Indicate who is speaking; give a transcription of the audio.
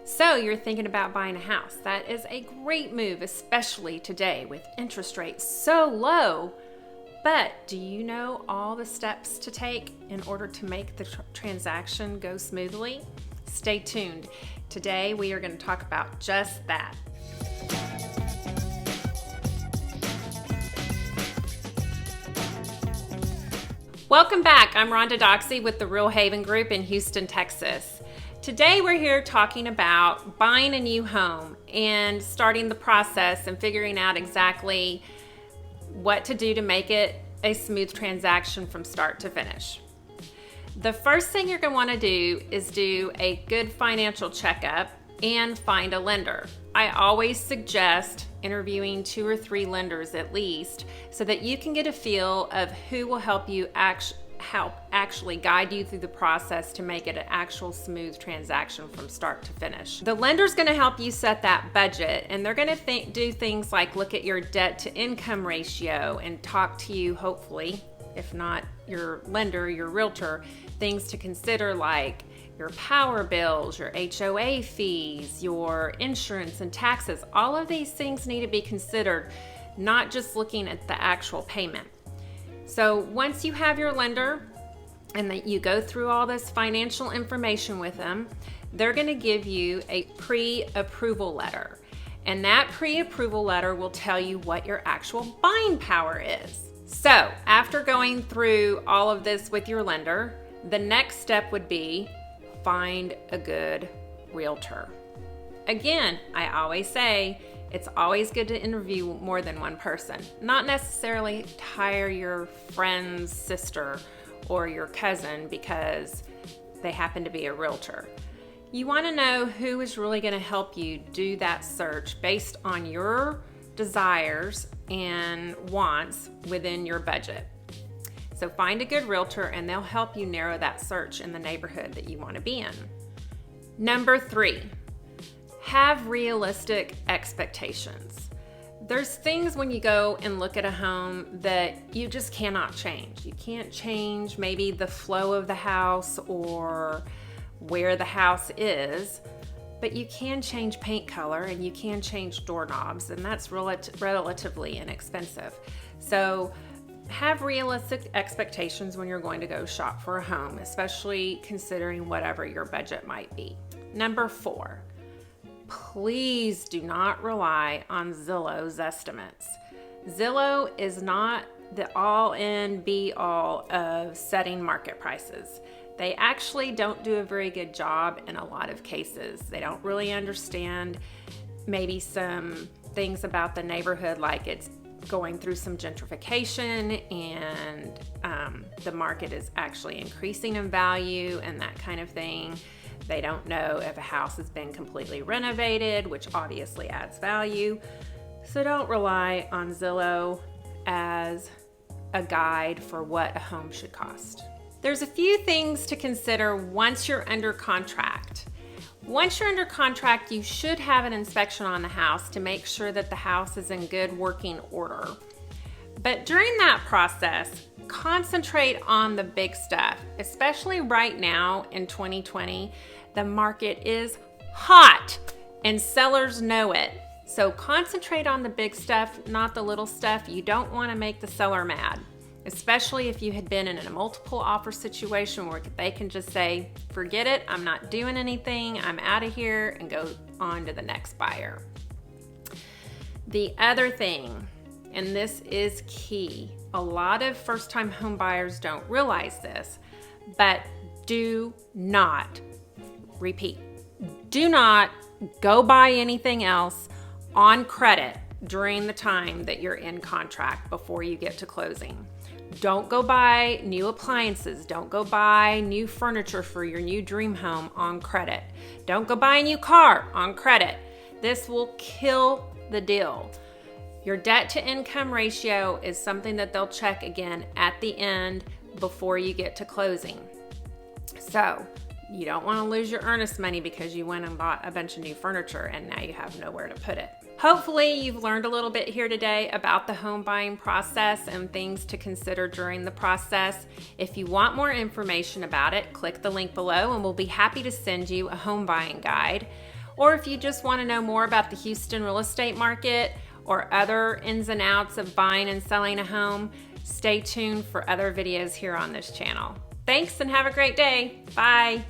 Speaker 1: So you're thinking about buying a house. That is a great move, especially today with interest rates so low. But do you know all the steps to take in order to make the transaction go smoothly? Stay tuned. Today we are going to talk about just that. Welcome back. I'm Ronda Doxey with the Real Haven Group in Houston, Texas. Today we're here talking about buying a new home and starting the process and figuring out exactly what to do to make it a smooth transaction from start to finish. The first thing you're going to want to do is do a good financial checkup and find a lender. I always suggest interviewing 2 or 3 lenders at least so that you can get a feel of who will help you actually guide you through the process to make it an actual smooth transaction from start to finish. The lender's going to help you set that budget, and they're going to do things like look at your debt to income ratio and talk to you, hopefully, if not your lender, your realtor, things to consider like your power bills, your HOA fees, your insurance and taxes. All of these things need to be considered, not just looking at the actual payment. So once you have your lender and that you go through all this financial information with them, they're going to give you a pre-approval letter. And that pre-approval letter will tell you what your actual buying power is. So after going through all of this with your lender, the next step would be find a good realtor. Again, I always say, it's always good to interview more than one person. Not necessarily hire your friend's sister or your cousin because they happen to be a realtor. You want to know who is really going to help you do that search based on your desires and wants within your budget. So find a good realtor and they'll help you narrow that search in the neighborhood that you want to be in. Number 3. Have realistic expectations. There's things when you go and look at a home that you just cannot change. You can't change maybe the flow of the house or where the house is, but you can change paint color and you can change doorknobs, and that's relatively inexpensive. So have realistic expectations when you're going to go shop for a home, especially considering whatever your budget might be. Number 4. Please do not rely on Zillow's estimates. Zillow is not the all-in, be-all of setting market prices. They actually don't do a very good job in a lot of cases. They don't really understand maybe some things about the neighborhood, like it's going through some gentrification and the market is actually increasing in value and that kind of thing. They don't know if a house has been completely renovated, which obviously adds value. So don't rely on Zillow as a guide for what a home should cost. There's a few things to consider once you're under contract. Once you're under contract, you should have an inspection on the house to make sure that the house is in good working order. But during that process, concentrate on the big stuff, especially right now in 2020. The market is hot and sellers know it. So concentrate on the big stuff, not the little stuff. You don't want to make the seller mad, especially if you had been in a multiple offer situation where they can just say, forget it, I'm not doing anything, I'm out of here, and go on to the next buyer. The other thing, and this is key, a lot of first-time home buyers don't realize this, but do not go buy anything else on credit during the time that you're in contract before you get to closing. Don't go buy new appliances. Don't go buy new furniture for your new dream home on credit. Don't go buy a new car on credit. This will kill the deal. Your debt to income ratio is something that they'll check again at the end before you get to closing. So you don't want to lose your earnest money because you went and bought a bunch of new furniture and now you have nowhere to put it. Hopefully you've learned a little bit here today about the home buying process and things to consider during the process. If you want more information about it, click the link below and we'll be happy to send you a home buying guide. or if you just want to know more about the Houston real estate market or other ins and outs of buying and selling a home, stay tuned for other videos here on this channel. Thanks and have a great day. Bye.